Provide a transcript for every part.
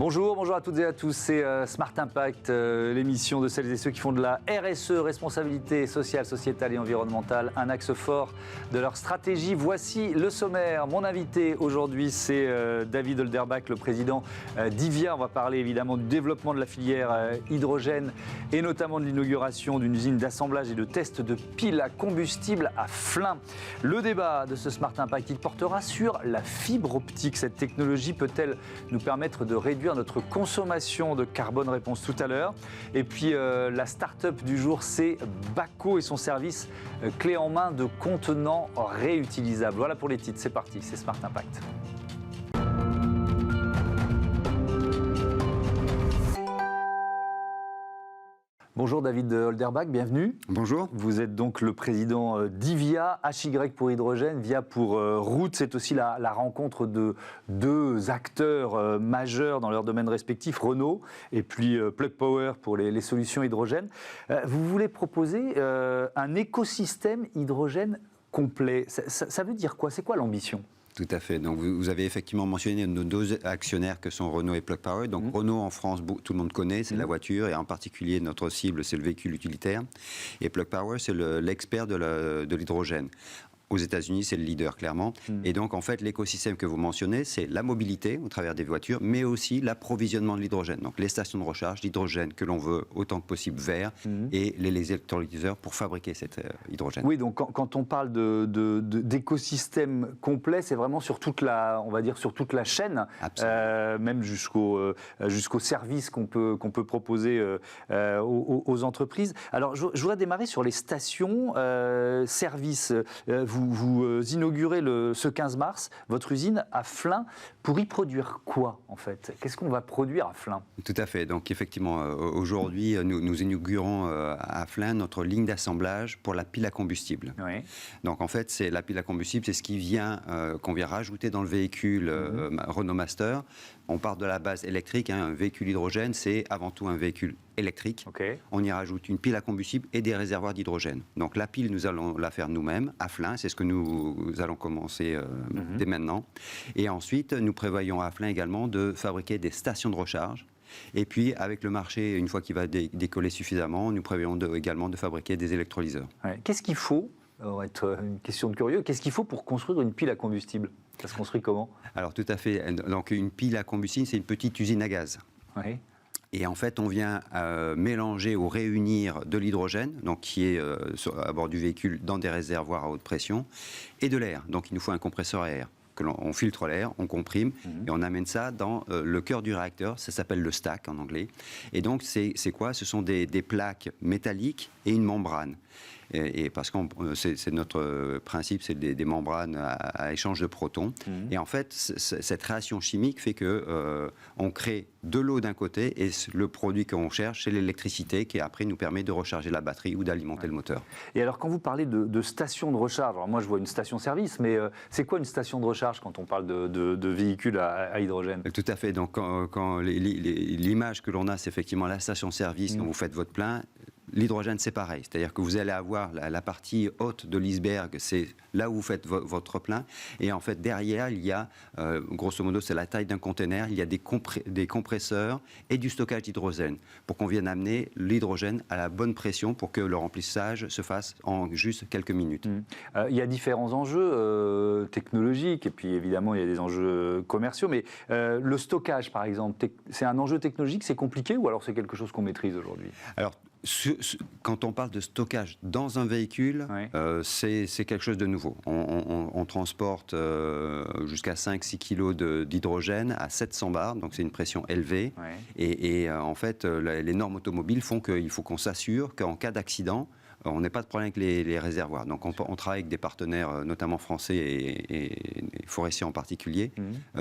Bonjour à toutes et à tous, c'est Smart Impact, l'émission de celles et ceux qui font de la RSE, responsabilité sociale, sociétale et environnementale, un axe fort de leur stratégie. Voici le sommaire. Mon invité aujourd'hui, c'est David Holderbach, le président d'IVIA. On va parler évidemment du développement de la filière hydrogène et notamment de l'inauguration d'une usine d'assemblage et de test de piles à combustible à Flins. Le débat de ce Smart Impact, il portera sur la fibre optique. Cette technologie peut-elle nous permettre de réduire notre consommation de carbone? Réponse tout à l'heure. Et puis la start-up du jour, c'est Bako et son service clé en main de contenants réutilisables. Voilà pour les titres, c'est parti, c'est Smart Impact. Bonjour David Holderbach, bienvenue. Bonjour. Vous êtes donc le président d'IVIA, HY pour hydrogène, VIA pour route. C'est aussi la rencontre de deux acteurs majeurs dans leur domaine respectif, Renault et puis Plug Power pour les solutions hydrogène. Vous voulez proposer un écosystème hydrogène complet. Ça veut dire quoi? C'est quoi l'ambition? Tout à fait. Donc, vous avez effectivement mentionné nos deux actionnaires que sont Renault et Plug Power. Donc, Renault en France, tout le monde connaît, c'est la voiture et en particulier notre cible, c'est le véhicule utilitaire. Et Plug Power, c'est l'expert de l'hydrogène. Aux États-Unis, c'est le leader, clairement. Et donc, en fait, l'écosystème que vous mentionnez, c'est la mobilité au travers des voitures, mais aussi l'approvisionnement de l'hydrogène. Donc, les stations de recharge d'hydrogène que l'on veut autant que possible vert et les électrolyseurs pour fabriquer cet hydrogène. Oui, donc quand on parle d'écosystème complet, c'est vraiment sur toute la, on va dire, sur toute la chaîne, même jusqu'au service qu'on peut proposer aux entreprises. Alors, je voudrais démarrer sur les stations services. Vous inaugurez ce 15 mars votre usine à Flins. Pour y produire quoi, en fait? Qu'est-ce qu'on va produire à Flins? Tout à fait. Donc, effectivement, aujourd'hui, nous inaugurons à Flins notre ligne d'assemblage pour la pile à combustible. Oui. Donc, en fait, la pile à combustible, c'est ce qui vient, qu'on vient rajouter dans le véhicule Renault Master. On part de la base électrique. Un véhicule hydrogène, c'est avant tout un véhicule électrique. Okay. On y rajoute une pile à combustible et des réservoirs d'hydrogène. Donc, la pile, nous allons la faire nous-mêmes à Flins. C'est ce que nous allons commencer dès maintenant. Et ensuite, nous prévoyons à Flins également de fabriquer des stations de recharge. Et puis, avec le marché, une fois qu'il va décoller suffisamment, nous prévoyons également de fabriquer des électrolyseurs. Ouais. Qu'est-ce qu'il faut, être une question de curieux, qu'est-ce qu'il faut pour construire une pile à combustible? Ça se construit comment? Alors, tout à fait. Donc, une pile à combustible, c'est une petite usine à gaz. Oui. Et en fait, on vient mélanger ou réunir de l'hydrogène, donc qui est à bord du véhicule dans des réservoirs à haute pression, et de l'air. Donc, il nous faut un compresseur à air. On filtre l'air, on comprime et on amène ça dans le cœur du réacteur. Ça s'appelle le stack en anglais. Et donc, c'est quoi? Ce sont des plaques métalliques et une membrane. Et parce que c'est notre principe, c'est des membranes à échange de protons. Et en fait, cette réaction chimique fait que on crée de l'eau d'un côté et le produit qu'on cherche, c'est l'électricité qui après nous permet de recharger la batterie ou d'alimenter le moteur. Et alors, quand vous parlez de station de recharge, alors moi je vois une station-service, mais c'est quoi une station de recharge quand on parle de véhicules à hydrogène? Tout à fait. Donc, quand l'image que l'on a, c'est effectivement la station-service quand vous faites votre plein. L'hydrogène, c'est pareil. C'est-à-dire que vous allez avoir la partie haute de l'iceberg, c'est là où vous faites votre plein. Et en fait, derrière, il y a, grosso modo, c'est la taille d'un conteneur. Il y a des compresseurs et du stockage d'hydrogène pour qu'on vienne amener l'hydrogène à la bonne pression pour que le remplissage se fasse en juste quelques minutes. Il y a différents enjeux technologiques et puis évidemment, il y a des enjeux commerciaux. Mais le stockage, par exemple, c'est un enjeu technologique, c'est compliqué ou alors c'est quelque chose qu'on maîtrise aujourd'hui? Alors, quand on parle de stockage dans un véhicule, c'est quelque chose de nouveau. On transporte jusqu'à 5-6 kilos d'hydrogène à 700 bars, donc c'est une pression élevée. Et en fait, les normes automobiles font qu'il faut qu'on s'assure qu'en cas d'accident, on n'a pas de problème avec les réservoirs. Donc, on travaille avec des partenaires, notamment français et forestiers en particulier,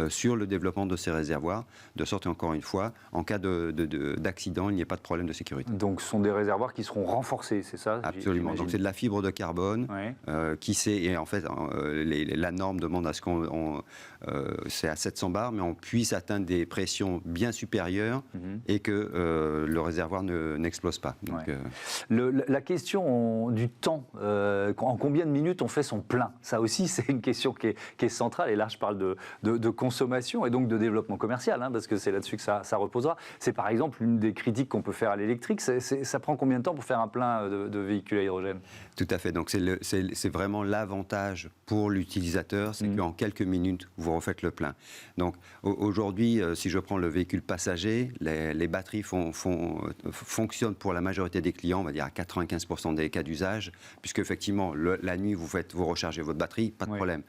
sur le développement de ces réservoirs, de sorte qu'encore une fois, en cas d'accident, il n'y ait pas de problème de sécurité. Donc, ce sont des réservoirs qui seront renforcés, c'est ça? Absolument. Donc, c'est de la fibre de carbone et en fait, la norme demande à ce qu'on... c'est à 700 bars, mais on puisse atteindre des pressions bien supérieures et que le réservoir n'explose pas. Donc, la question, question du temps. En combien de minutes on fait son plein? Ça aussi, c'est une question qui est centrale. Et là, je parle de consommation et donc de développement commercial, parce que c'est là-dessus que ça reposera. C'est par exemple une des critiques qu'on peut faire à l'électrique. Ça prend combien de temps pour faire un plein de véhicules à hydrogène? Tout à fait. Donc c'est vraiment l'avantage pour l'utilisateur, c'est qu'en quelques minutes, vous refaites le plein. Donc aujourd'hui, si je prends le véhicule passager, les batteries fonctionnent pour la majorité des clients, on va dire à 95% des cas d'usage, puisque effectivement, la nuit, vous rechargez votre batterie, pas de problème.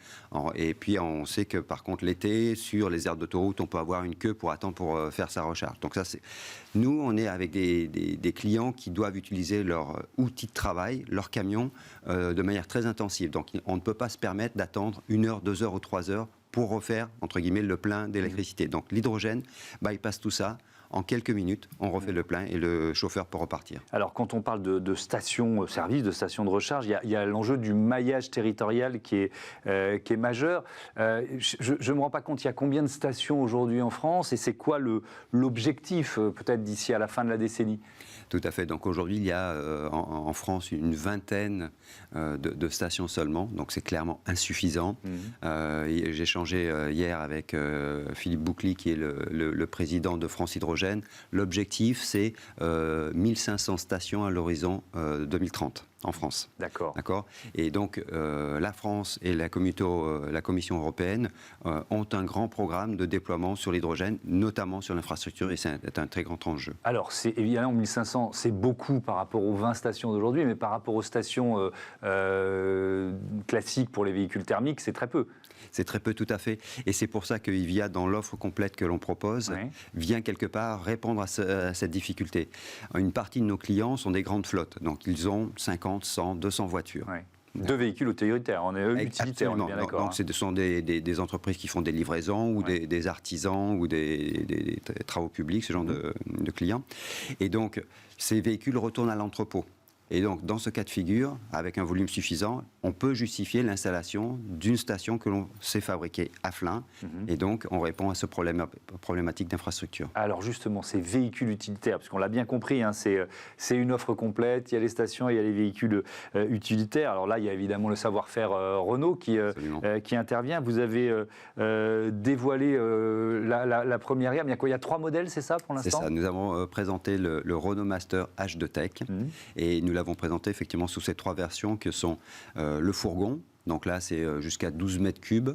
Et puis on sait que par contre l'été, sur les aires d'autoroute, on peut avoir une queue pour attendre pour faire sa recharge. Donc ça, nous, on est avec des clients qui doivent utiliser leur outil de travail, leur camion, de manière très intensive. Donc on ne peut pas se permettre d'attendre 1 heure, 2 heures ou 3 heures pour refaire, entre guillemets, le plein d'électricité. Donc l'hydrogène bypasse tout ça. En quelques minutes, on refait le plein et le chauffeur peut repartir. Alors, quand on parle de stations-service, de stations de recharge, il y a l'enjeu du maillage territorial qui est majeur. Je ne me rends pas compte, il y a combien de stations aujourd'hui en France et c'est quoi l'objectif, peut-être d'ici à la fin de la décennie? Tout à fait. Donc aujourd'hui, il y a en France une vingtaine de stations seulement. Donc c'est clairement insuffisant. J'ai échangé hier avec Philippe Boucli, qui est le président de France Hydrogène. L'objectif, c'est 1500 stations à l'horizon 2030 en France. D'accord. Et donc, la France et la Commission européenne ont un grand programme de déploiement sur l'hydrogène, notamment sur l'infrastructure, et c'est un très grand enjeu. Alors, évidemment, 1500, c'est beaucoup par rapport aux 20 stations d'aujourd'hui, mais par rapport aux stations classiques pour les véhicules thermiques, c'est très peu. C'est très peu, tout à fait. Et c'est pour ça que Hyvia, dans l'offre complète que l'on propose, vient quelque part répondre à cette difficulté. Une partie de nos clients sont des grandes flottes. Donc, ils ont 50, 100, 200 voitures. Deux véhicules utilitaires, on est utilitaires, on est bien d'accord. Donc, ce sont des entreprises qui font des livraisons ou des artisans ou des travaux publics, ce genre de clients. Et donc, ces véhicules retournent à l'entrepôt. Et donc, dans ce cas de figure, avec un volume suffisant, on peut justifier l'installation d'une station que l'on sait fabriquer à Flins. Et donc, on répond à ce problématique d'infrastructure. Alors justement, ces véhicules utilitaires, parce qu'on l'a bien compris, c'est une offre complète, il y a les stations et il y a les véhicules utilitaires. Alors là, il y a évidemment le savoir-faire Renault qui intervient. Vous avez dévoilé la première gamme. Il y a 3 modèles, c'est ça pour l'instant? C'est ça. Nous avons présenté le Renault Master H2 Tech et nous l'avons présenté effectivement sous ces 3 versions que sont le fourgon. Donc là, c'est jusqu'à 12 mètres cubes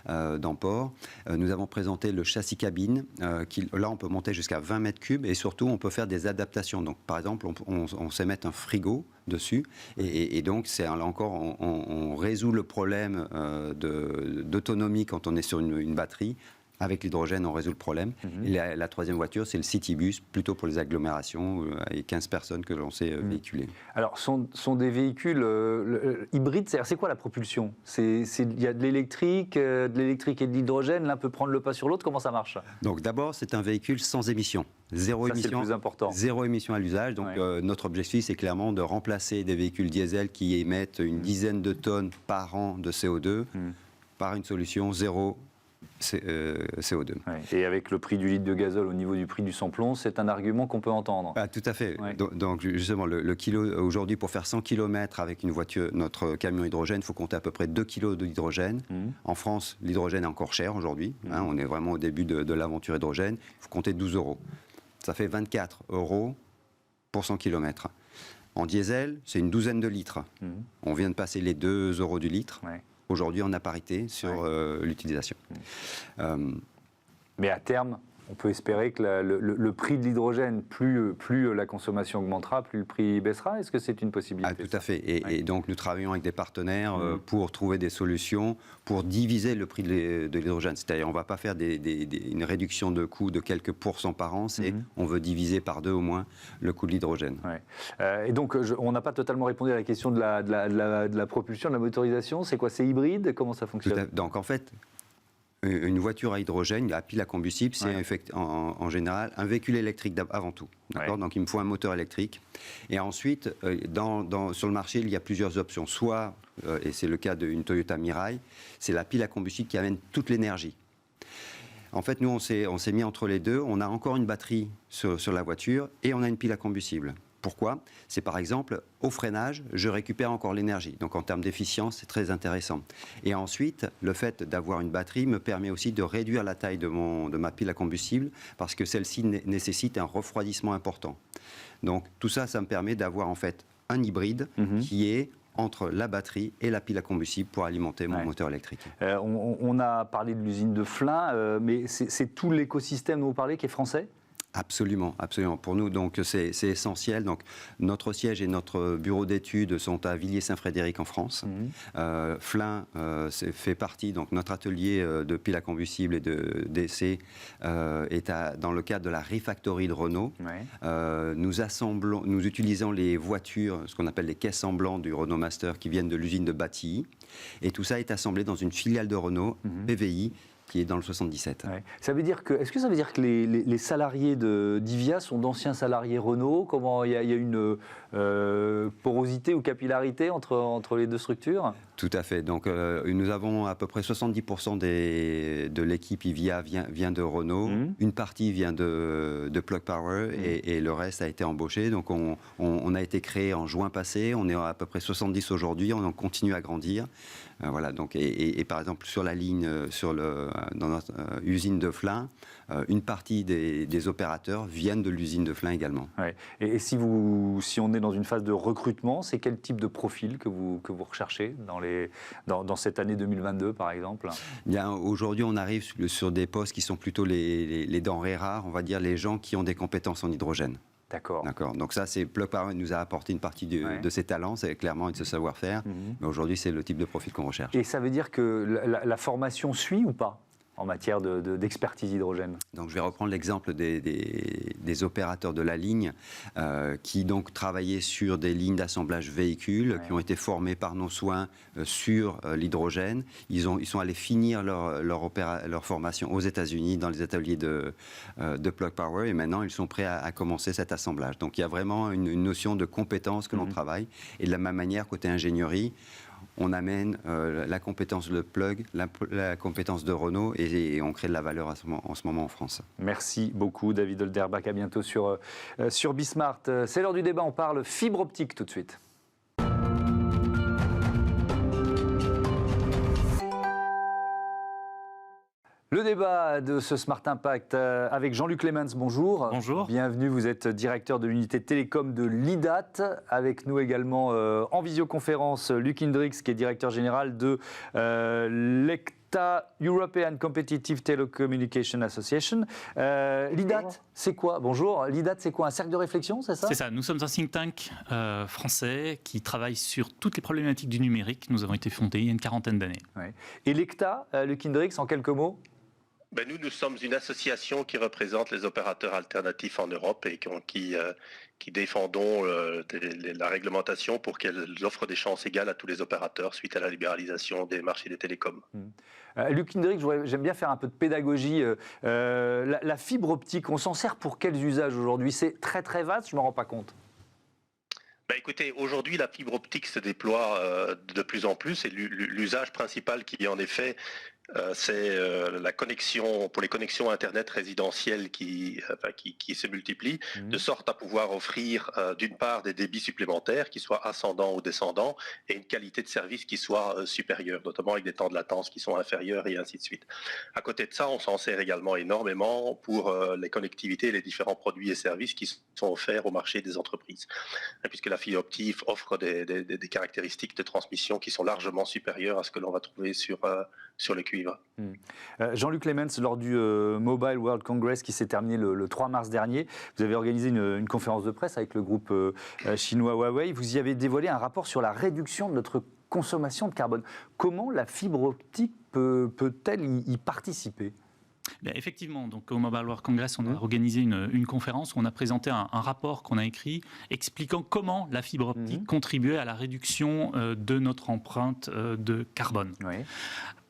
d'emport. Nous avons présenté le châssis cabine. Là, on peut monter jusqu'à 20 mètres cubes. Et surtout, on peut faire des adaptations. Donc, par exemple, on sait mettre un frigo dessus. Et donc, là encore, on résout le problème d'autonomie quand on est sur une batterie. Avec l'hydrogène, on résout le problème. Et la troisième voiture, c'est le Citybus, plutôt pour les agglomérations, avec 15 personnes que l'on sait véhiculer. Alors, sont des véhicules hybrides, c'est quoi la propulsion? Il y a de l'électrique et de l'hydrogène, l'un peut prendre le pas sur l'autre, comment ça marche? Donc d'abord, c'est un véhicule sans émission. Zéro émission, c'est le plus important. Zéro émission à l'usage. Donc notre objectif, c'est clairement de remplacer des véhicules diesel qui émettent une dizaine de tonnes par an de CO2 par une solution zéro CO2. Et avec le prix du litre de gazole au niveau du prix du sans-plomb, c'est un argument qu'on peut entendre. Tout à fait. Donc justement, le kilo, aujourd'hui, pour faire 100 km avec une voiture, notre camion hydrogène, il faut compter à peu près 2 kg d'hydrogène. En France, l'hydrogène est encore cher aujourd'hui. On est vraiment au début de l'aventure hydrogène. Il faut compter 12 €. Ça fait 24 € pour 100 km. En diesel, c'est une douzaine de litres. On vient de passer les 2 € du litre. Aujourd'hui, on a parité sur l'utilisation. Mais à terme, on peut espérer que le prix de l'hydrogène, plus la consommation augmentera, plus le prix baissera. Est-ce que c'est une possibilité? Tout à fait. Et donc, nous travaillons avec des partenaires pour trouver des solutions pour diviser le prix de l'hydrogène. C'est-à-dire, on ne va pas faire une réduction de coût de quelques pourcents par an. On veut diviser par 2 au moins le coût de l'hydrogène. Et donc, on n'a pas totalement répondu à la question de la propulsion, de la motorisation. C'est quoi? C'est hybride? Comment ça fonctionne? Donc, en fait, une voiture à hydrogène, à pile à combustible, c'est en général un véhicule électrique avant tout. Donc il me faut un moteur électrique. Et ensuite, sur le marché, il y a plusieurs options. Soit, et c'est le cas d'une Toyota Mirai, c'est la pile à combustible qui amène toute l'énergie. En fait, nous, on s'est mis entre les deux. On a encore une batterie sur la voiture et on a une pile à combustible. Pourquoi? C'est par exemple, au freinage, je récupère encore l'énergie. Donc en termes d'efficience, c'est très intéressant. Et ensuite, le fait d'avoir une batterie me permet aussi de réduire la taille de ma pile à combustible parce que celle-ci nécessite un refroidissement important. Donc tout ça, ça me permet d'avoir en fait un hybride qui est entre la batterie et la pile à combustible pour alimenter mon moteur électrique. On a parlé de l'usine de Flins, mais c'est tout l'écosystème dont vous parlez qui est français ? Absolument, absolument. Pour nous, donc, c'est essentiel. Donc, notre siège et notre bureau d'études sont à Villiers-Saint-Frédéric en France. Flins fait partie, donc notre atelier de piles à combustible et d'essai est dans le cadre de la refactory de Renault. Nous utilisons les voitures, ce qu'on appelle les caisses en blanc du Renault Master qui viennent de l'usine de Battilly. Et tout ça est assemblé dans une filiale de Renault, PVI, qui est dans le 77. Ça veut dire est-ce que ça veut dire que les salariés d'IVIA sont d'anciens salariés Renault? Comment il y a une porosité ou capillarité entre les deux structures? Tout à fait. Donc, nous avons à peu près 70% de l'équipe IVIA vient de Renault. Une partie vient de Plug Power et le reste a été embauché. Donc, on a été créé en juin passé. On est à peu près 70 aujourd'hui. On continue à grandir. Voilà. Donc, et par exemple, sur la ligne, dans notre usine de Flins, une partie des opérateurs viennent de l'usine de Flins également. Et si on est dans une phase de recrutement, c'est quel type de profil que vous recherchez dans cette année 2022, par exemple? Bien, aujourd'hui, on arrive sur des postes qui sont plutôt les denrées rares, on va dire les gens qui ont des compétences en hydrogène. D'accord. Donc ça, Plug Power nous a apporté une partie de ses talents, c'est clairement de ce savoir-faire. Mais aujourd'hui, c'est le type de profil qu'on recherche. Et ça veut dire que la formation suit ou pas en matière d'expertise hydrogène? Donc, je vais reprendre l'exemple des opérateurs de la ligne qui donc travaillaient sur des lignes d'assemblage véhicules, qui ont été formés par nos soins sur l'hydrogène. Ils sont allés finir leur formation aux États-Unis dans les ateliers de Plug Power et maintenant ils sont prêts à commencer cet assemblage. Donc, il y a vraiment une notion de compétence que l'on travaille. Et de la même manière, côté ingénierie, on amène la compétence de Plug, la compétence de Renault et on crée de la valeur en ce moment en France. Merci beaucoup David Olderbach, à bientôt sur Bismart. C'est l'heure du débat, on parle fibre optique tout de suite. Le débat de ce Smart Impact avec Jean-Luc Clemens, bonjour. Bonjour. Bienvenue, vous êtes directeur de l'unité télécom de l'IDAT. Avec nous également en visioconférence, Luc Hendrix, qui est directeur général de l'ECTA, European Competitive Telecommunication Association. L'IDAT, c'est quoi? Bonjour. L'IDAT, c'est quoi? Un cercle de réflexion, c'est ça? C'est ça. Nous sommes un think tank français qui travaille sur toutes les problématiques du numérique. Nous avons été fondés il y a une quarantaine d'années. Et l'ECTA, Luc Hendrix, en quelques mots? Nous sommes une association qui représente les opérateurs alternatifs en Europe et qui défendons la réglementation pour qu'elle offre des chances égales à tous les opérateurs suite à la libéralisation des marchés des télécoms. Luc Hendrix, j'aime bien faire un peu de pédagogie. La fibre optique, on s'en sert pour quels usages aujourd'hui? C'est très très vaste, je ne m'en rends pas compte. Écoutez, aujourd'hui, la fibre optique se déploie de plus en plus et l'usage principal qui est en effet c'est la connexion pour les connexions Internet résidentielles qui se multiplient, de sorte à pouvoir offrir d'une part des débits supplémentaires qui soient ascendants ou descendants et une qualité de service qui soit supérieure, notamment avec des temps de latence qui sont inférieurs et ainsi de suite. À côté de ça, on s'en sert également énormément pour les connectivités et les différents produits et services qui sont offerts au marché des entreprises. Et puisque la fibre optique offre des caractéristiques de transmission qui sont largement supérieures à ce que l'on va trouver sur le cuivre. Jean-Luc Clemens, lors du Mobile World Congress qui s'est terminé le 3 mars dernier, vous avez organisé une conférence de presse avec le groupe chinois Huawei. Vous y avez dévoilé un rapport sur la réduction de notre consommation de carbone. Comment la fibre optique peut-elle y participer ? Bien, effectivement, donc au Mobile World Congress, on a organisé une conférence où on a présenté un rapport qu'on a écrit expliquant comment la fibre optique contribuait à la réduction de notre empreinte de carbone. Oui.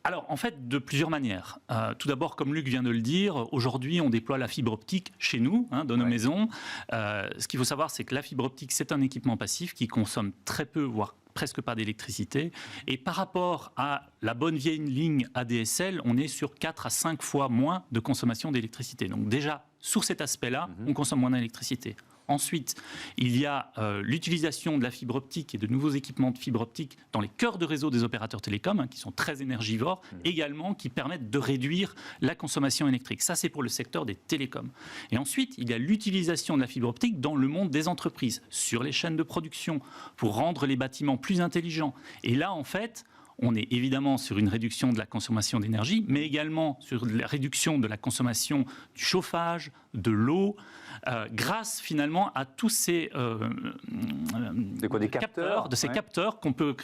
Alors, en fait, de plusieurs manières. Tout d'abord, comme Luc vient de le dire, aujourd'hui, on déploie la fibre optique chez nous, dans nos maisons. Ce qu'il faut savoir, c'est que la fibre optique, c'est un équipement passif qui consomme très peu, voire presque pas d'électricité. Et par rapport à la bonne vieille ligne ADSL, on est sur 4 à 5 fois moins de consommation d'électricité. Donc déjà, sur cet aspect-là, on consomme moins d'électricité. Ensuite, il y a l'utilisation de la fibre optique et de nouveaux équipements de fibre optique dans les cœurs de réseau des opérateurs télécoms, qui sont très énergivores, également qui permettent de réduire la consommation électrique. Ça, c'est pour le secteur des télécoms. Et ensuite, il y a l'utilisation de la fibre optique dans le monde des entreprises, sur les chaînes de production, pour rendre les bâtiments plus intelligents. Et là, en fait, on est évidemment sur une réduction de la consommation d'énergie, mais également sur la réduction de la consommation du chauffage, de l'eau, grâce finalement à tous ces capteurs qu'on peut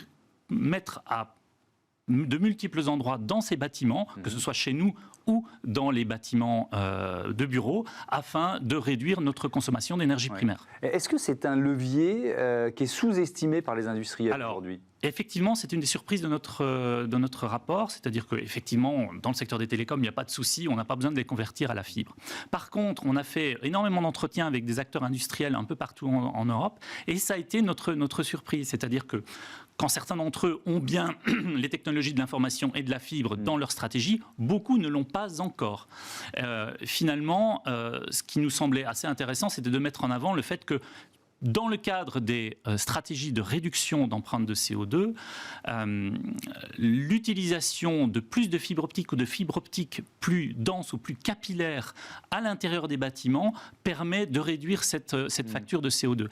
mettre à de multiples endroits dans ces bâtiments, que ce soit chez nous ou dans les bâtiments de bureaux, afin de réduire notre consommation d'énergie primaire. Est-ce que c'est un levier qui est sous-estimé par les industriels aujourd'hui ? Effectivement, c'est une des surprises de notre rapport, c'est-à-dire qu'effectivement, dans le secteur des télécoms, il n'y a pas de souci, on n'a pas besoin de les convertir à la fibre. Par contre, on a fait énormément d'entretiens avec des acteurs industriels un peu partout en Europe, et ça a été notre surprise, c'est-à-dire que quand certains d'entre eux ont bien les technologies de l'information et de la fibre dans leur stratégie, beaucoup ne l'ont pas encore. Finalement, ce qui nous semblait assez intéressant, c'était de mettre en avant le fait que dans le cadre des stratégies de réduction d'empreintes de CO2, l'utilisation de plus de fibres optiques ou de fibres optiques plus denses ou plus capillaires à l'intérieur des bâtiments permet de réduire cette facture de CO2.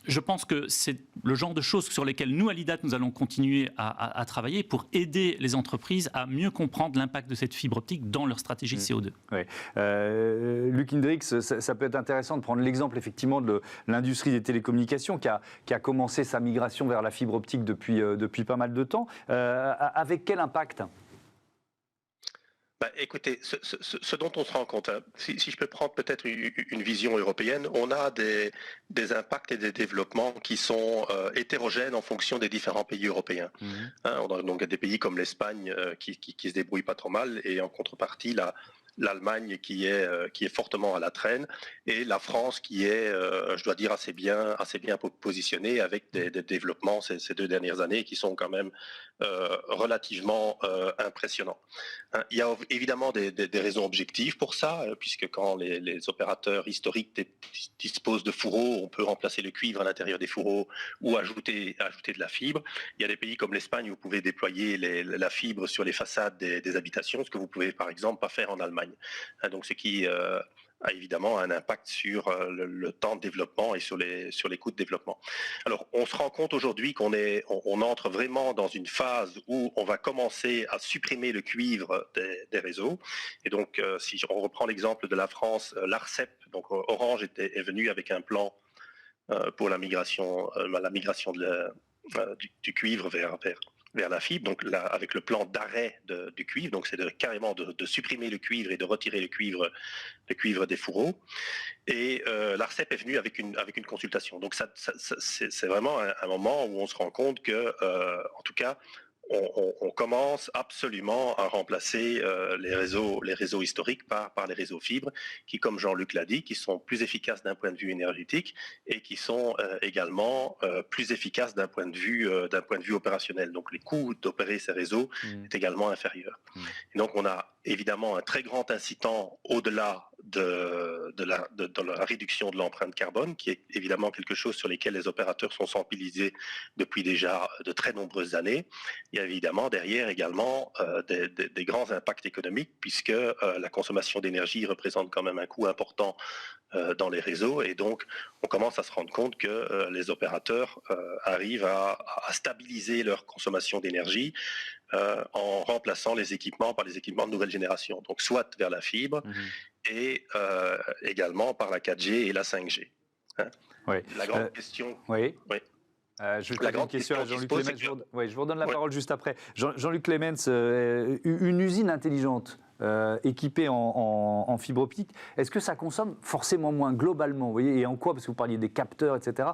Je pense que c'est le genre de choses sur lesquelles nous, à l'IDAT, nous allons continuer à travailler pour aider les entreprises à mieux comprendre l'impact de cette fibre optique dans leur stratégie CO2. Oui. Luc Hendrix, ça peut être intéressant de prendre l'exemple effectivement de l'industrie des télécommunications qui a commencé sa migration vers la fibre optique depuis pas mal de temps. Avec quel impact ? Écoutez, ce dont on se rend compte, si je peux prendre peut-être une vision européenne, on a des impacts et des développements qui sont hétérogènes en fonction des différents pays européens. On a donc des pays comme l'Espagne qui se débrouillent pas trop mal, et en contrepartie l'Allemagne qui est fortement à la traîne, et la France qui est, je dois dire, assez bien positionnée avec des développements ces 2 dernières années qui sont quand même relativement impressionnants. Il y a évidemment des raisons objectives pour ça, puisque quand les opérateurs historiques disposent de fourreaux, on peut remplacer le cuivre à l'intérieur des fourreaux ou ajouter de la fibre. Il y a des pays comme l'Espagne où vous pouvez déployer la fibre sur les façades des habitations, ce que vous pouvez par exemple pas faire en Allemagne. Donc ce qui a évidemment un impact sur le temps de développement et sur les coûts de développement. Alors, on se rend compte aujourd'hui qu'on entre vraiment dans une phase où on va commencer à supprimer le cuivre des réseaux. Et donc, si on reprend l'exemple de la France, l'ARCEP, donc Orange est venu avec un plan pour la migration du cuivre vers la fibre, donc là, avec le plan d'arrêt du cuivre, donc c'est carrément de supprimer le cuivre et de retirer le cuivre des fourreaux. Et l'ARCEP est venu avec une consultation. Donc c'est vraiment un moment où on se rend compte que, en tout cas, on commence absolument à remplacer les réseaux historiques par les réseaux fibres qui, comme Jean-Luc l'a dit, qui sont plus efficaces d'un point de vue énergétique et qui sont également plus efficaces d'un point de vue opérationnel. Donc les coûts d'opérer ces réseaux est également inférieur. Et donc on a évidemment un très grand incitant au-delà de la réduction de l'empreinte carbone, qui est évidemment quelque chose sur lequel les opérateurs sont sensibilisés depuis déjà de très nombreuses années. Il y a évidemment derrière également des grands impacts économiques, puisque la consommation d'énergie représente quand même un coût important dans les réseaux, et donc on commence à se rendre compte que les opérateurs arrivent à stabiliser leur consommation d'énergie en remplaçant les équipements par les équipements de nouvelle génération, donc soit vers la fibre et également par la 4G et la 5G. Oui. La grande question... Oui. Je vais poser une question à Jean-Luc Clemens. Je vous redonne la parole juste après. Jean-Luc Clemens, une usine intelligente équipée en fibre optique, est-ce que ça consomme forcément moins globalement, vous voyez, et en quoi, parce que vous parliez des capteurs, etc.,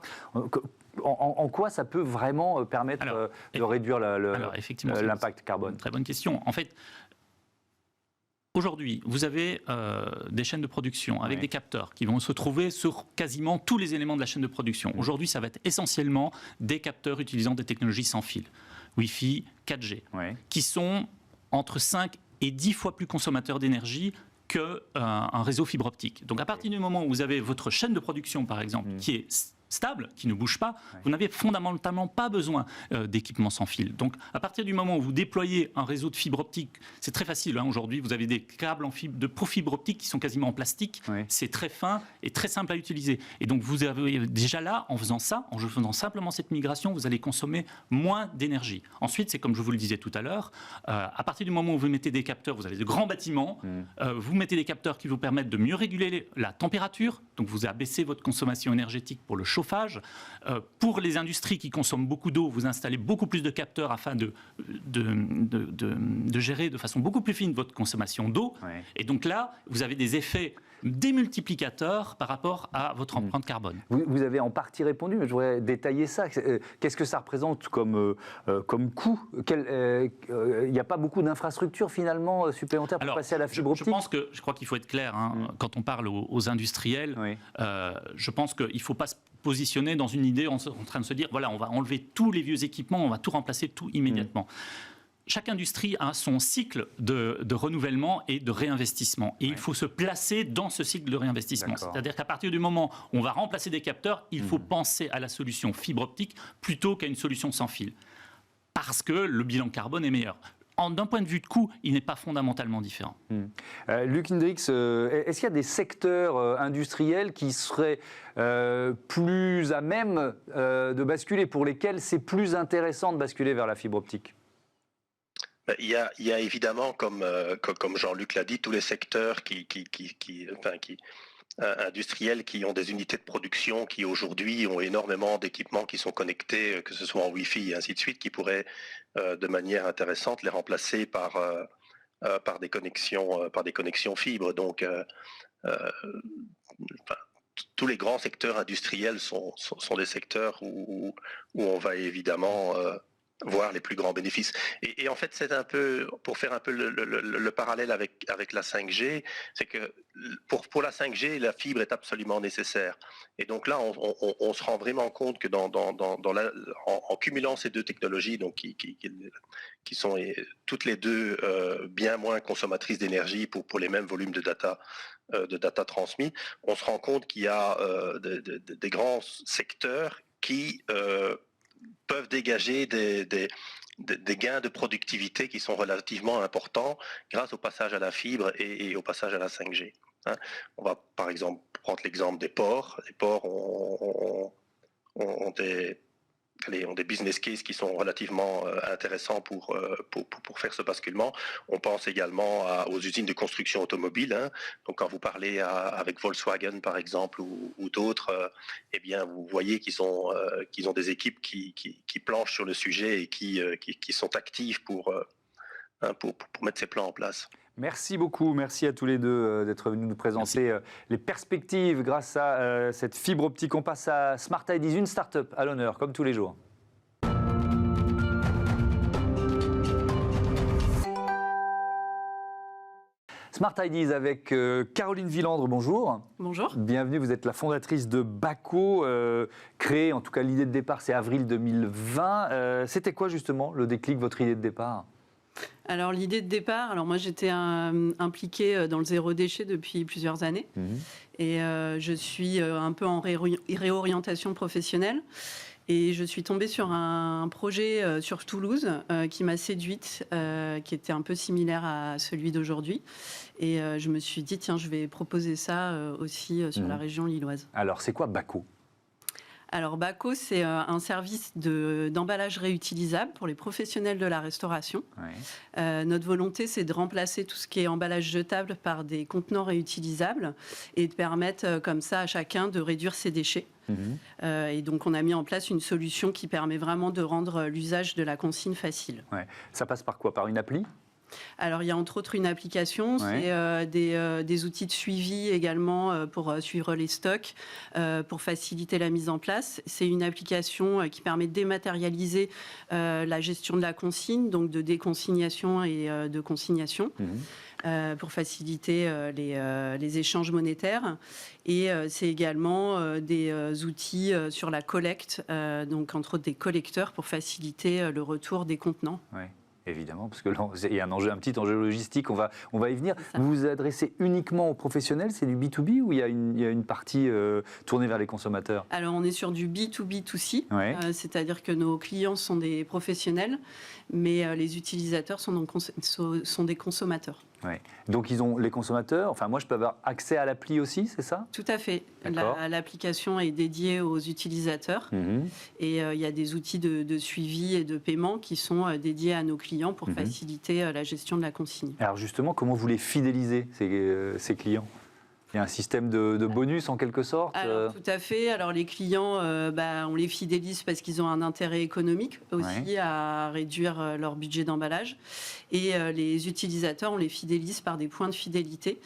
en quoi ça peut vraiment permettre de réduire l'impact carbone ? Très bonne question. En fait, aujourd'hui, vous avez des chaînes de production avec des capteurs qui vont se trouver sur quasiment tous les éléments de la chaîne de production. Aujourd'hui, ça va être essentiellement des capteurs utilisant des technologies sans fil, Wi-Fi, 4G, qui sont entre 5 et 10 fois plus consommateurs d'énergie qu'un réseau fibre optique. Donc à partir du moment où vous avez votre chaîne de production, par exemple, qui est stable, qui ne bouge pas, vous n'avez fondamentalement pas besoin d'équipements sans fil. Donc à partir du moment où vous déployez un réseau de fibre optique, c'est très facile, aujourd'hui vous avez des câbles pour fibre optique qui sont quasiment en plastique, c'est très fin et très simple à utiliser. Et donc vous avez déjà là, en faisant ça, en faisant simplement cette migration, vous allez consommer moins d'énergie. Ensuite, c'est comme je vous le disais tout à l'heure, à partir du moment où vous mettez des capteurs, vous avez de grands bâtiments, vous mettez des capteurs qui vous permettent de mieux réguler la température, donc vous abaissez votre consommation énergétique pour le chauffage. Pour les industries qui consomment beaucoup d'eau, vous installez beaucoup plus de capteurs afin de gérer de façon beaucoup plus fine votre consommation d'eau. Et donc là, vous avez des effets démultiplicateurs par rapport à votre empreinte carbone. Vous avez en partie répondu, mais je voudrais détailler ça. Qu'est-ce que ça représente comme coût? Il n'y a pas beaucoup d'infrastructures finalement supplémentaires pour passer à la fibre optique? Je crois qu'il faut être clair, quand on parle aux industriels, je pense qu'il ne faut pas se positionner dans une idée en train de se dire, voilà, on va enlever tous les vieux équipements, on va tout remplacer tout immédiatement. Chaque industrie a son cycle de renouvellement et de réinvestissement. Et il faut se placer dans ce cycle de réinvestissement. C'est-à-dire qu'à partir du moment où on va remplacer des capteurs, il faut penser à la solution fibre optique plutôt qu'à une solution sans fil. Parce que le bilan carbone est meilleur. D'un point de vue de coût, il n'est pas fondamentalement différent. Luc Hendrix, est-ce qu'il y a des secteurs industriels qui seraient plus à même de basculer, pour lesquels c'est plus intéressant de basculer vers la fibre optique? Il y a évidemment, comme Jean-Luc l'a dit, tous les secteurs industriels qui ont des unités de production qui aujourd'hui ont énormément d'équipements qui sont connectés, que ce soit en Wi-Fi et ainsi de suite, qui pourraient de manière intéressante les remplacer par des connexions fibres. Donc tous les grands secteurs industriels sont des secteurs où on va évidemment voir les plus grands bénéfices. Et en fait, c'est un peu, pour faire un peu le parallèle avec la 5G, c'est que pour la 5G, la fibre est absolument nécessaire. Et donc là, on se rend vraiment compte que en cumulant ces deux technologies, donc qui sont toutes les deux bien moins consommatrices d'énergie pour les mêmes volumes de data transmis, on se rend compte qu'il y a des grands secteurs qui peuvent dégager des gains de productivité qui sont relativement importants grâce au passage à la fibre et au passage à la 5G. On va par exemple prendre l'exemple des ports. Les ports ont des business cases qui sont relativement intéressants pour faire ce basculement. On pense également aux usines de construction automobile. Donc quand vous parlez avec Volkswagen par exemple ou d'autres, eh bien vous voyez qu'ils ont des équipes qui planchent sur le sujet et qui sont actives pour mettre ces plans en place. Merci beaucoup, merci à tous les deux d'être venus nous présenter les perspectives grâce à cette fibre optique. On passe à Smart Ideas, une start-up à l'honneur, comme tous les jours. Smart Ideas avec Caroline Villandre, bonjour. Bonjour. Bienvenue, vous êtes la fondatrice de Bako, créée, en tout cas l'idée de départ c'est avril 2020. C'était quoi justement le déclic, votre idée de départ ? Alors l'idée de départ, moi j'étais impliquée dans le zéro déchet depuis plusieurs années et je suis un peu en réorientation professionnelle et je suis tombée sur un projet sur Toulouse qui m'a séduite, qui était un peu similaire à celui d'aujourd'hui et je me suis dit tiens je vais proposer ça aussi sur la région lilloise. Alors c'est quoi Bako ? Alors Bako, c'est un service d'emballage réutilisable pour les professionnels de la restauration. Notre volonté, c'est de remplacer tout ce qui est emballage jetable par des contenants réutilisables et de permettre comme ça à chacun de réduire ses déchets. Et donc on a mis en place une solution qui permet vraiment de rendre l'usage de la consigne facile. Ça passe par quoi ? Par une appli ? Alors, il y a entre autres une application, c'est des outils de suivi également pour suivre les stocks, pour faciliter la mise en place. C'est une application qui permet de dématérialiser la gestion de la consigne, donc de déconsignation et de consignation. Pour faciliter les échanges monétaires. Et c'est également des outils sur la collecte, donc entre autres des collecteurs pour faciliter le retour des contenants. évidemment, parce que là, il y a un petit enjeu logistique, on va y venir. Vous vous adressez uniquement aux professionnels, c'est du B2B ou il y a une partie tournée vers les consommateurs? Alors, on est sur du B2B2C, c'est-à-dire que nos clients sont des professionnels, mais les utilisateurs sont des consommateurs. Ouais. Donc les consommateurs, enfin moi je peux avoir accès à l'appli aussi, c'est ça? Tout à fait. L'application est dédiée aux utilisateurs et il y a des outils de suivi et de paiement qui sont dédiés à nos clients pour faciliter la gestion de la consigne. Alors justement, comment vous les fidélisez, ces clients? Il y a un système de bonus en quelque sorte? Alors, tout à fait. Alors les clients, on les fidélise parce qu'ils ont un intérêt économique aussi à réduire leur budget d'emballage. Et les utilisateurs, on les fidélise par des points de fidélité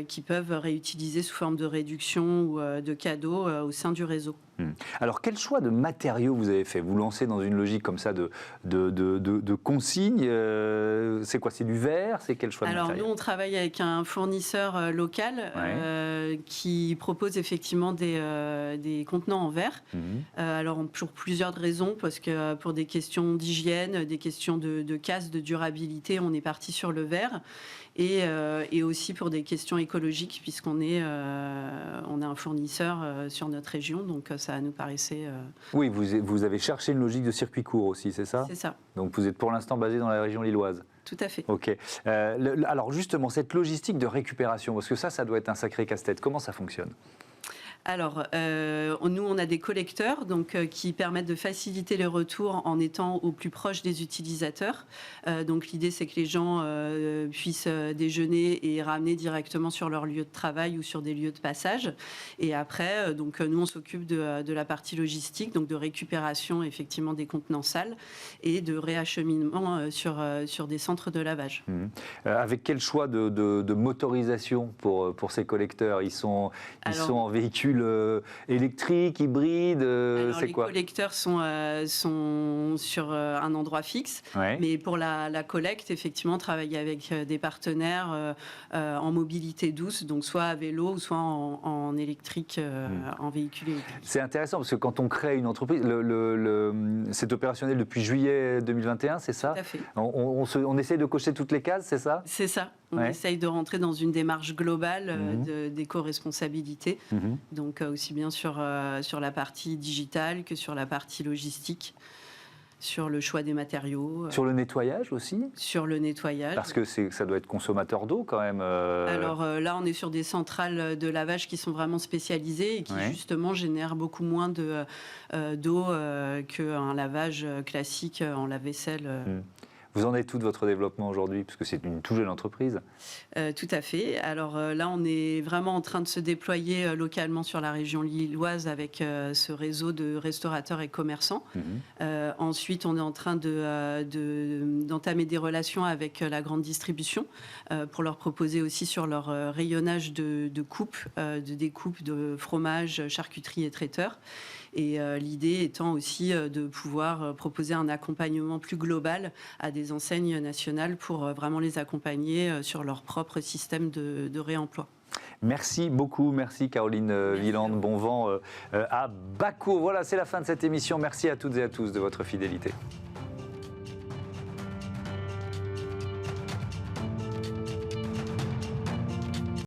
qui peuvent réutiliser sous forme de réduction ou de cadeaux au sein du réseau. Alors, quel choix de matériaux vous avez fait? Vous lancez dans une logique comme ça de consigne. C'est quoi? C'est du verre? C'est quel choix de matériaux? Alors, nous, on travaille avec un fournisseur local qui propose effectivement des contenants en verre. Alors, pour plusieurs raisons, parce que pour des questions d'hygiène, des questions de casse, de durabilité, on est parti sur le verre. Et aussi pour des questions écologiques, puisqu'on est un fournisseur sur notre région, donc ça nous paraissait... Oui, vous avez cherché une logique de circuit court aussi, c'est ça? C'est ça. Donc vous êtes pour l'instant basé dans la région lilloise? Tout à fait. Ok. Alors justement, cette logistique de récupération, parce que ça doit être un sacré casse-tête, comment ça fonctionne? Alors, nous, on a des collecteurs qui permettent de faciliter les retours en étant au plus proche des utilisateurs. Donc, l'idée, c'est que les gens puissent déjeuner et ramener directement sur leur lieu de travail ou sur des lieux de passage. Et après, nous, on s'occupe de la partie logistique, donc de récupération, effectivement, des contenants sales et de réacheminement sur des centres de lavage. Avec quel choix de motorisation pour ces collecteurs? Ils sont en véhicule électrique, hybride, c'est quoi? Les collecteurs sont sur un endroit fixe, mais pour la collecte, effectivement, on travaille avec des partenaires en mobilité douce, donc soit à vélo ou soit en électrique, en véhicule électrique. C'est intéressant parce que quand on crée une entreprise, c'est opérationnel depuis juillet 2021, c'est ça? Tout à fait. On essaie de cocher toutes les cases, c'est ça? C'est ça. On essaye de rentrer dans une démarche globale d'éco-responsabilité, donc aussi bien sur la partie digitale que sur la partie logistique, sur le choix des matériaux. Sur le nettoyage aussi? Sur le nettoyage. Parce que ça doit être consommateur d'eau quand même. Alors là, on est sur des centrales de lavage qui sont vraiment spécialisées et qui justement génèrent beaucoup moins d'eau qu'un lavage classique en lave-vaisselle. Vous en êtes tout de votre développement aujourd'hui, parce que c'est une toute jeune entreprise? Tout à fait. Alors là, on est vraiment en train de se déployer localement sur la région lilloise avec ce réseau de restaurateurs et commerçants. Ensuite, on est en train d'entamer des relations avec la grande distribution pour leur proposer aussi sur leur rayonnage de coupes, de découpes de fromage, charcuterie et traiteurs. Et l'idée étant aussi de pouvoir proposer un accompagnement plus global à des enseignes nationales pour vraiment les accompagner sur leur propre système de réemploi. Merci beaucoup, merci Caroline Wieland, bon vent à Baco. Voilà, c'est la fin de cette émission. Merci à toutes et à tous de votre fidélité.